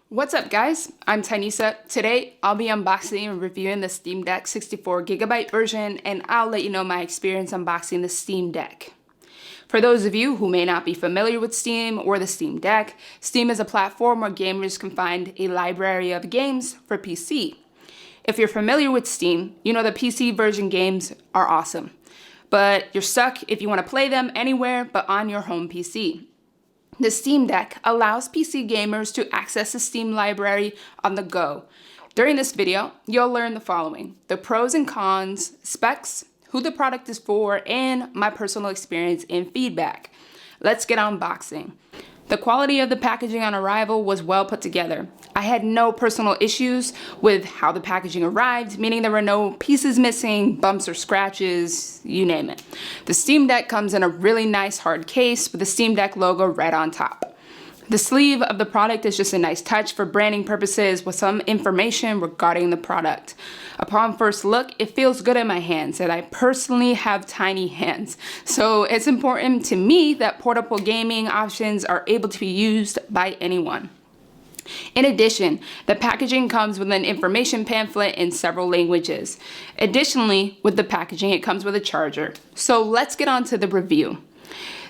What's up guys, I'm Tanisa. Today I'll be unboxing and reviewing the Steam Deck 64GB version, and I'll let you know my experience unboxing the Steam Deck. For those of you who may not be familiar with Steam or the Steam Deck, Steam is a platform where gamers can find a library of games for PC. If you're familiar with Steam, you know the PC version games are awesome, but you're stuck if you want to play them anywhere but on your home PC. The Steam Deck allows PC gamers to access the Steam library on the go. During this video, you'll learn the following: the pros and cons, specs, who the product is for, and my personal experience and feedback. Let's get unboxing. The quality of the packaging on arrival was well put together. I had no personal issues with how the packaging arrived, meaning there were no pieces missing, bumps or scratches, you name it. The Steam Deck comes in a really nice hard case with the Steam Deck logo right on top. The sleeve of the product is just a nice touch for branding purposes with some information regarding the product. Upon first look, it feels good in my hands, and I personally have tiny hands. So it's important to me that portable gaming options are able to be used by anyone. In addition, the packaging comes with an information pamphlet in several languages. Additionally, with the packaging, it comes with a charger. So let's get on to the review.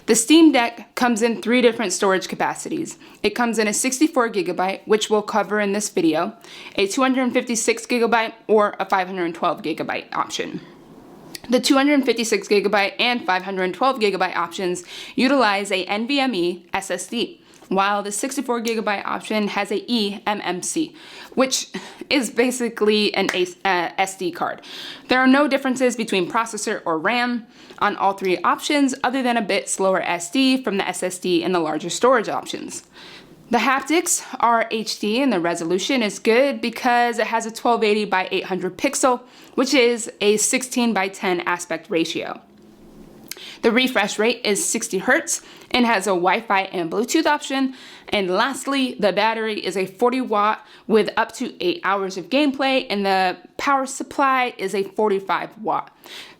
The Steam Deck comes in 3 different storage capacities. It comes in a 64GB, which we'll cover in this video, a 256GB, or a 512GB option. The 256GB and 512GB options utilize a NVMe SSD, while the 64GB option has a eMMC, which is basically an SD card. There are no differences between processor or RAM on all 3 options, other than a bit slower SD from the SSD and the larger storage options. The haptics are HD, and the resolution is good because it has a 1280 by 800 pixel, which is a 16 by 10 aspect ratio. The refresh rate is 60 Hz and has a Wi-Fi and Bluetooth option. And lastly, the battery is a 40 watt with up to 8 hours of gameplay, and the power supply is a 45 watt.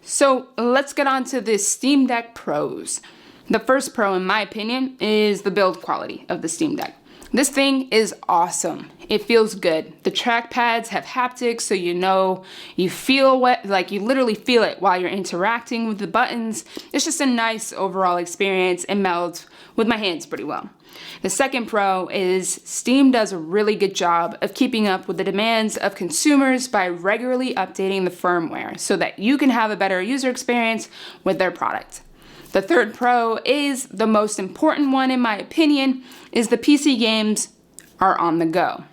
So let's get on to the Steam Deck pros. The first pro, in my opinion, is the build quality of the Steam Deck. This thing is awesome. It feels good. The trackpads have haptics, so you feel like you literally feel it while you're interacting with the buttons. It's just a nice overall experience and melds with my hands pretty well. The second pro is Steam does a really good job of keeping up with the demands of consumers by regularly updating the firmware so that you can have a better user experience with their product. The third pro is the most important one, in my opinion, is the PC games are on the go.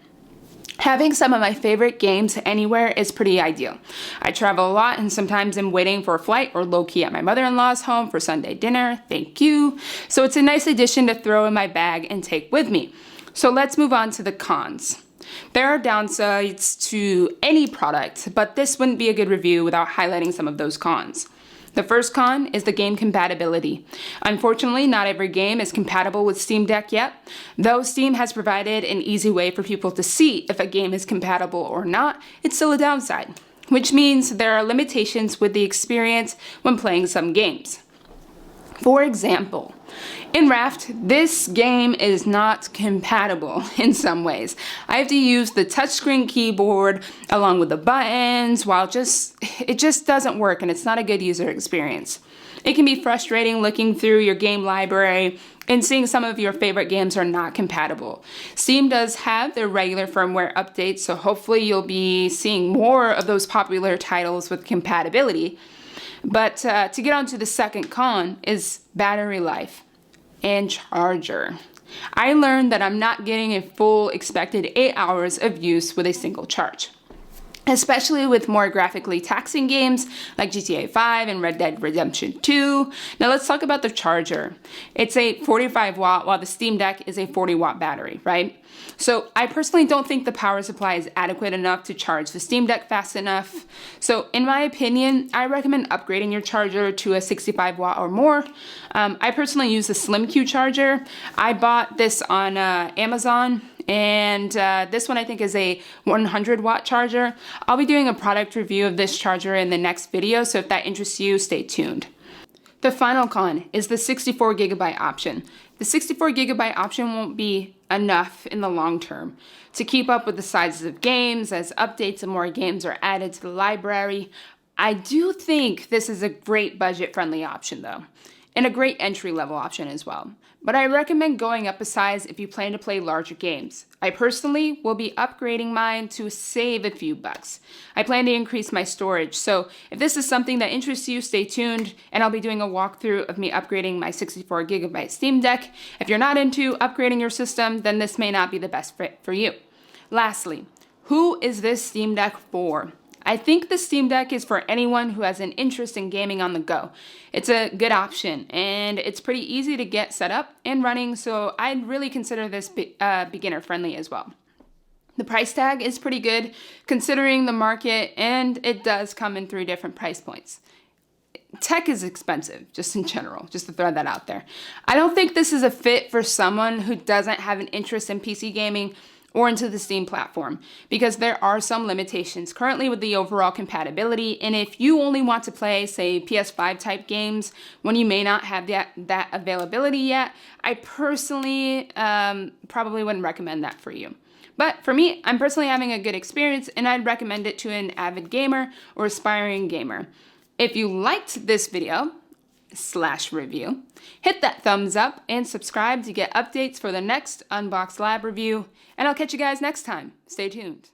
Having some of my favorite games anywhere is pretty ideal. I travel a lot, and sometimes I'm waiting for a flight or low-key at my mother-in-law's home for Sunday dinner. Thank you. So it's a nice addition to throw in my bag and take with me. So let's move on to the cons. There are downsides to any product, but this wouldn't be a good review without highlighting some of those cons. The first con is the game compatibility. Unfortunately, not every game is compatible with Steam Deck yet, though Steam has provided an easy way for people to see if a game is compatible or not. It's still a downside, which means there are limitations with the experience when playing some games. For example, in Raft, this game is not compatible in some ways. I have to use the touchscreen keyboard along with the buttons, while it just doesn't work, and it's not a good user experience. It can be frustrating looking through your game library and seeing some of your favorite games are not compatible. Steam does have their regular firmware updates, so hopefully you'll be seeing more of those popular titles with compatibility. But to get on to the second con is battery life and charger. I learned that I'm not getting a full expected 8 hours of use with a single charge, especially with more graphically taxing games like GTA 5 and Red Dead Redemption 2. Now let's talk about the charger. It's a 45 watt, while the Steam Deck is a 40 watt battery, right? So I personally don't think the power supply is adequate enough to charge the Steam Deck fast enough. So in my opinion, I recommend upgrading your charger to a 65 watt or more. I personally use the SlimQ charger. I bought this on Amazon, and this one I think is a 100 watt charger. I'll be doing a product review of this charger in the next video, so if that interests you, stay tuned. The final con is the 64GB option. The 64GB option won't be enough in the long term to keep up with the sizes of games as updates and more games are added to the library. I do think this is a great budget-friendly option though, and a great entry-level option as well. But I recommend going up a size if you plan to play larger games. I personally will be upgrading mine to save a few bucks. I plan to increase my storage, so if this is something that interests you, stay tuned, and I'll be doing a walkthrough of me upgrading my 64GB Steam Deck. If you're not into upgrading your system, then this may not be the best fit for you. Lastly, who is this Steam Deck for? I think the Steam Deck is for anyone who has an interest in gaming on the go. It's a good option, and it's pretty easy to get set up and running, so I'd really consider this beginner friendly as well. The price tag is pretty good considering the market, and it does come in 3 different price points. Tech is expensive, just in general, just to throw that out there. I don't think this is a fit for someone who doesn't have an interest in PC gaming or into the Steam platform, because there are some limitations currently with the overall compatibility, and if you only want to play, say, PS5 type games when you may not have that availability yet, I personally probably wouldn't recommend that for you. But for me, I'm personally having a good experience, and I'd recommend it to an avid gamer or aspiring gamer. If you liked this video / review, hit that thumbs up and subscribe to get updates for the next Unbox Lab review, and I'll catch you guys next time. Stay tuned.